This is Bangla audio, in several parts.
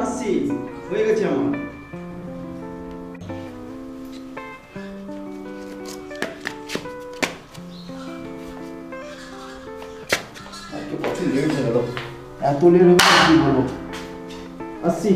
আসছি, হয়ে গেছে আমার। প্রচুর লেট হয়ে গেল, এত লেট হবে কি বলবো। আসছি।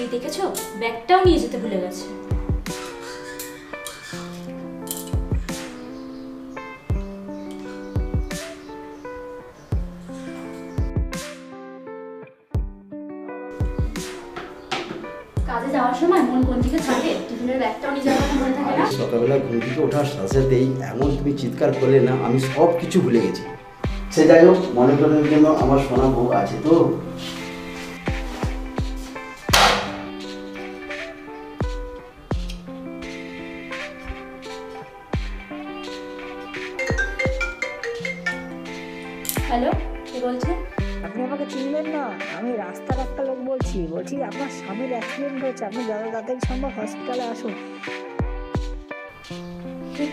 এই দেখেছো, ব্যাগটাও নিয়ে যেতে ভুলে গেছে। কাজে যাওয়ার সময় মন কোন দিকে থাকে, টিফিনের ব্যাগটাও নিয়ে যাওয়ার কথা মনে থাকে না। সকালবেলা ঘুম থেকে ওঠার সাথে সাথেই এমন তুমি চিৎকার করলে না, আমি সব কিছু ভুলে গেছি। সে যাই হোক, মনে করার জন্য আমার সোনা বউ আছে তো। হ্যালো, কে বলছেন? আপনি আমাকে চিনবেন না, আমি রাস্তার একটা লোক বলছি আপনার স্বামীর অ্যাক্সিডেন্ট হয়েছে, আপনি যত তাড়াতাড়ি সম্ভব হসপিটালে আসুন।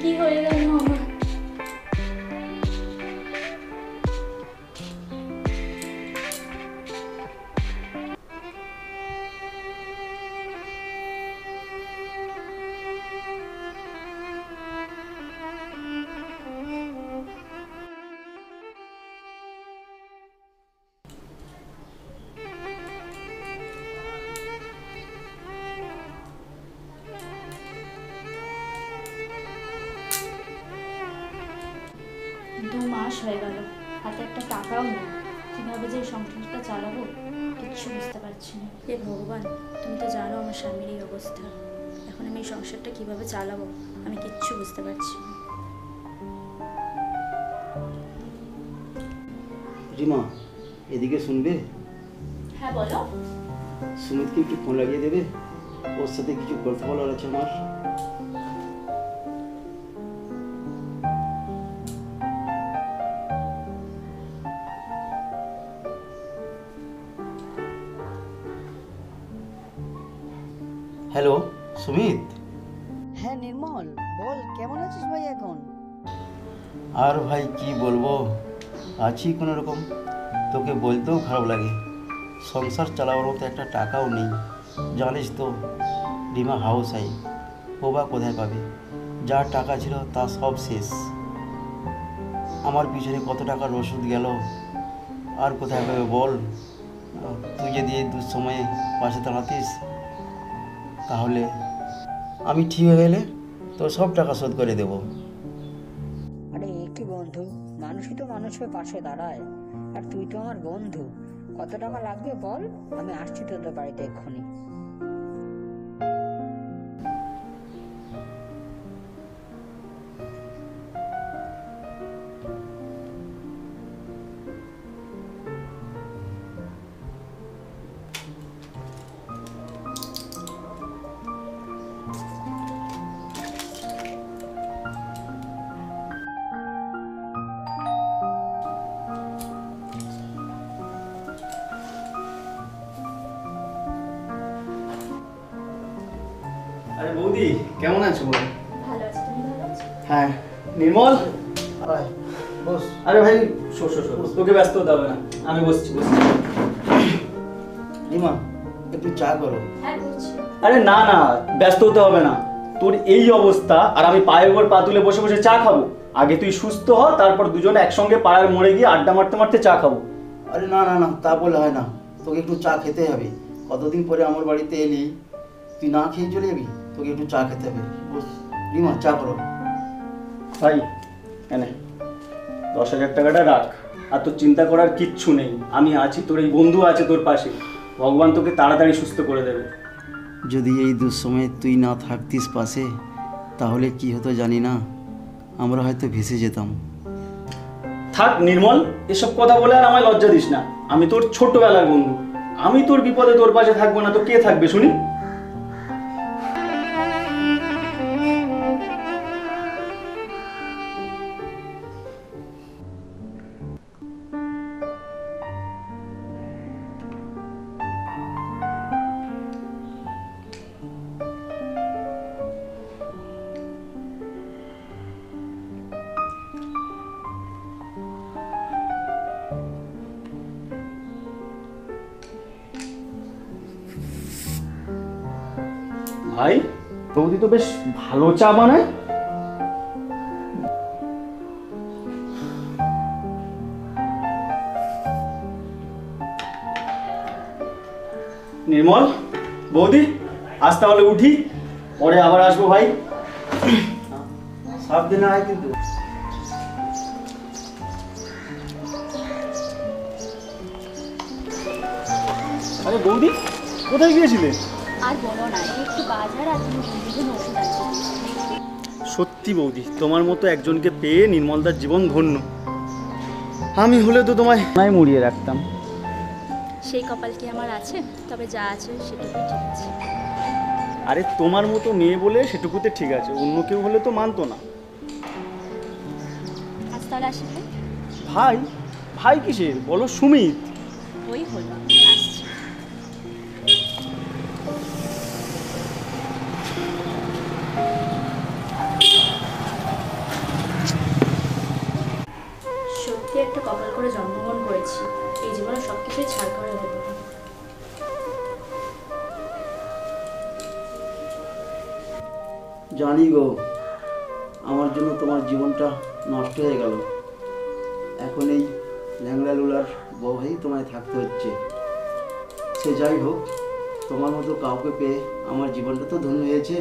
কি হয়ে গেল আমার? দু মাস হয়ে গেল, হাতে একটা টাকাও নেই। কীভাবে যে সংসারটা চালাবো কিচ্ছু বুঝতে পারছি না। হে ভগবান, তুমি তো জানো আমার স্বামীর এই অবস্থা। এখন আমি এই সংসারটা কীভাবে চালাবো আমি কিচ্ছু বুঝতে পারছি না। রিমা, এদিকে শুনবে? হ্যাঁ বলো। সুমিতকে একটু ফোন লাগিয়ে দেবে, ওর সাথে কিছু কথা বলার আছে আমার। হ্যালো সুমিত। হ্যাঁ নির্মল, বল কেমন আছিস ভাই এখন? আর ভাই কি বলবো, আছি কোনো রকম। তোকে বলতেও খারাপ লাগে, সংসার চালাবার মতো একটা টাকাও নেই। জানিস তো রিমা হাউস আই, ও বা কোথায় পাবে? যা টাকা ছিল তা সব শেষ। আমার পিছনে কত টাকার ওষুধ গেল, আর কোথায় পাবে বল? তুই যদি এই দুঃসময়ে পাশে দাঁড়াতিস তাহলে আমি ঠিক হয়ে গেলে তোর সব টাকা শোধ করে দেবো। আরে কি বন্ধু, মানুষই তো মানুষের পাশে দাঁড়ায়, আর তুই তো আমার বন্ধু। কত টাকা লাগবে বল, আমি আসছি তোদের বাড়িতে এক্ষুনি। আরে বৌদি, কেমন আছো? বল। ভালো আছি, তুমি ভালো আছো? হ্যাঁ নির্মল, বস। আরে ভাই তোকে ব্যস্ত হতে হবে না, আমি বসছি। রিমা একটু চা করো। হ্যাঁ করছি। আরে না না, ব্যস্ত হতে হবে না। তোর এই অবস্থা আর আমি পায়ের উপর পা তুলে বসে বসে চা খাবো? আগে তুই সুস্থ হ, তারপর দুজনে একসঙ্গে পাড়ার মোড়ে গিয়ে আড্ডা মারতে মারতে চা খাবো। আরে না না না, তা বলে হয় না, তোকে একটু চা খেতে হবে। কতদিন পরে আমার বাড়িতে এলি, তুই না খেয়ে চলে যাবি? তোকে একটু চা খেতে হবে। বস রিমা, চা করো। ভাই এনে 10,000 টাকাটা রাখ, আর তোর চিন্তা করার কিচ্ছু নেই, আমি আছি, তোর এই বন্ধু আছে তোর পাশে। ভগবান তোকে তাড়াতাড়ি সুস্থ করে দেবে। যদি এই দুঃসময়ে তুই না থাকতিস পাশে, তাহলে কি হতো জানি না, আমরা হয়তো ভেসে যেতাম। থাক নির্মল, এসব কথা বলে আর আমায় লজ্জা দিস না। আমি তোর ছোটবেলার বন্ধু, আমি তোর বিপদে তোর পাশে থাকবো না তো কে থাকবে শুনি? ভাই বৌদি তো বেশ ভালো চা বানায়। নির্মল, বৌদি আজ তাহলে উঠি, পরে আবার আসবো ভাই। সাবধানে আয় কিন্তু। আরে বৌদি, কোথায় গিয়েছিলে? আর বলো না, এই একটু বাজার আর তুমি বন্ধুর জন্য ওষুধ আছে। সত্যি বৌদি, তোমার মতো একজনকে পেয়ে নির্মলদার জীবন ধন্য। আমি হলে তো তোমায় নাই মুড়িয়ে রাখতাম। সেই কপাল কি আমার আছে? তবে যা আছে সেটুকুই ঠিক আছে। আরে তোমার মতো মেয়ে বলে সেটুকুতে ঠিক আছে, অন্য কেউ হলে তো মানতো না। আজ তাহলে আসি ভাই। ভাই? ভাই কিসের? বলো সুমিত। ওই হলো, আসছি। সত্যি একটা কপাল করে জন্মগ্রহণ করেছি, এই জীবনে সব কিছুই ছাড় করে হতে পারে। জানি গো, আমার জন্য তোমার জীবনটা নষ্ট হয়ে গেল। এখন এই ল্যাংড়া লুলার বউ হয়েই তোমায় থাকতে হচ্ছে। সে যাই হোক, তোমার মতো কাউকে পেয়ে আমার জীবনটা তো ধন্য হয়েছে।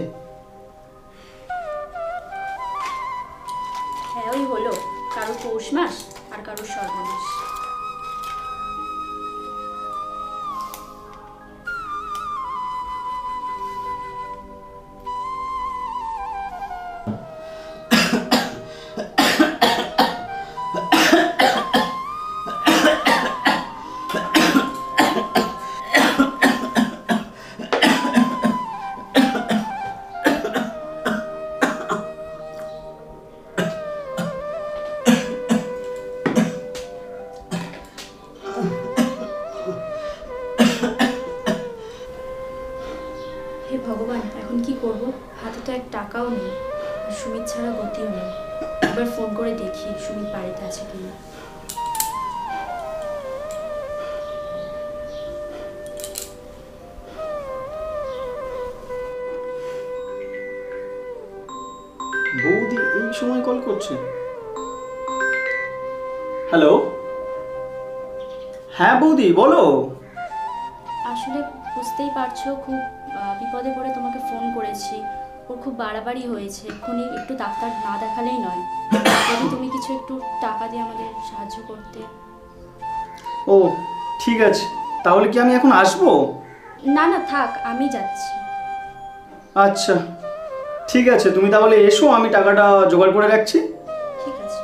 হ্যাঁ, ওই হলো, কারোর পৌষ মাস আর কারোর সর্বনাশ। হে ভগবান, এখন কি করব? হাতে তো এক টাকাও নেই, আর সুমিত ছাড়া গতিও নেই। একবার ফোন করে দেখি সুমিত বাড়িতে আছে কিনা। বৌদি এই সময় কল করছে? হ্যালো, হ্যাঁ বৌদি বলো। আসলে বুঝতেই পারছো, খুব বিপদে পড়ে তোমাকে ফোন করেছি। ওর খুব বাড়াবাড়ি হয়েছে, এক্ষুনি একটু ডাক্তার না দেখালেই নয়। যদি তুমি কিছু একটু টাকা দিয়ে আমাদের সাহায্য করতে। ও ঠিক আছে, তাহলে কি আমি এখন আসবো? না না, থাক, আমি যাচ্ছি। আচ্ছা ঠিক আছে, তুমি তাহলে এসো, আমি টাকাটা জোগাড় করে রাখছি। ঠিক আছে।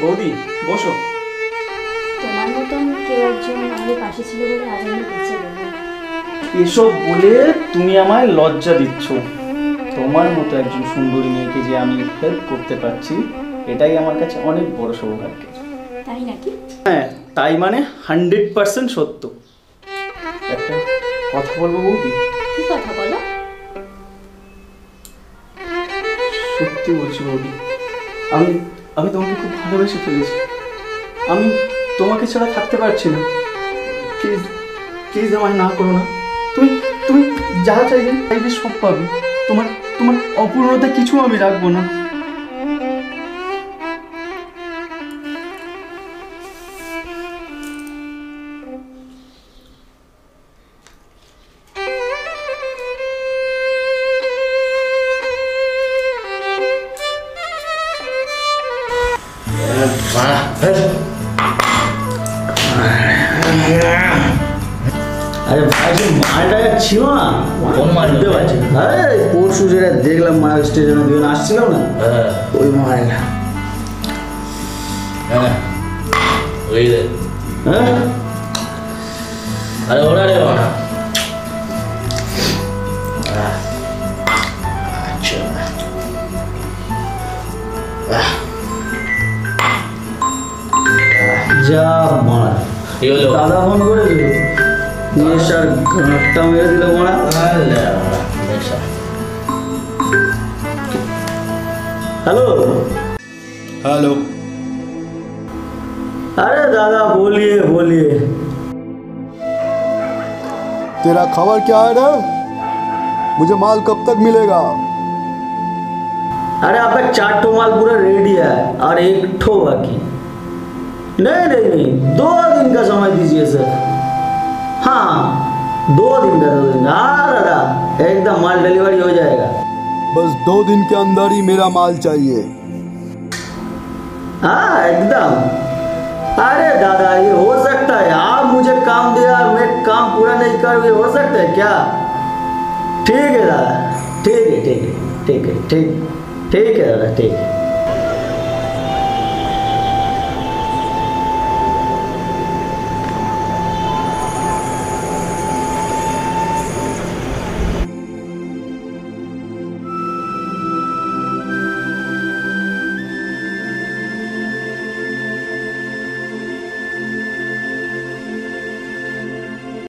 বৌদি বসো। তোমার মতন কেউ একজন আমাদের পাশে ছিল বলে আজ আমি বেঁচে গেলাম। এসব বলে তুমি আমায় লজ্জা দিচ্ছ। তোমার মতো একজন সুন্দরী মেয়েকে যে আমি হেল্প করতে পারছি, এটাই আমার কাছে অনেক বড় সৌভাগ্য। তাই নাকি? হ্যাঁ, তাই মানে 100% সত্য। একটা কথা বলবো বৌদি? কি কথা বলো? সত্যি বলছি বৌদি, আমি আমি তোমাকে খুব ভালোবেসে ফেলেছি। আমি তোমাকে ছাড়া থাকতে পারছি না। প্লিজ প্লিজ আমায় না করো না। তুমি তুমি যা চাইবে সব পাবে। তোমার তোমার অপূর্ণতা কিছু আমি রাখবো না। আরে ভাই, যে মালটা ছিল না, কোন মাল? বুঝতে পারছি। আরে পরশু যেটা দেখলাম মাল স্টেশনে দুজন আসছিল না, ওই মালটা। হ্যাঁ ওই রে, হ্যাঁ আরে ওরা রে ওরা। আচ্ছা কি হলো? দাদা ফোন করেছিল নিয়ে স্যার ঘাটটা মেরে দিল মারা। Hello hello. अरे दादा बोलिए बोलिए। तेरा खबर क्या है रे? मुझे माल कब तक मिलेगा? अरे आपका 4 ठो माल पूरा रेडी है और 1 ठो बाकी। नहीं नहीं नहीं 2 दिन का समय दीजिए सर। हाँ 2 दिन का 2 दिन। हाँ दादा एकदम माल डिलीवरी हो जाएगा। बस 2 दिन के अंदर ही मेरा माल चाहिए। हाँ एकदम। अरे दादा ये हो सकता है? आप मुझे काम दिया और मैं काम पूरा नहीं कर, ये हो सकता है क्या? ठीक है दादा, ठीक है ठीक है ठीक है ठीक ठीक है दादा ठीक है।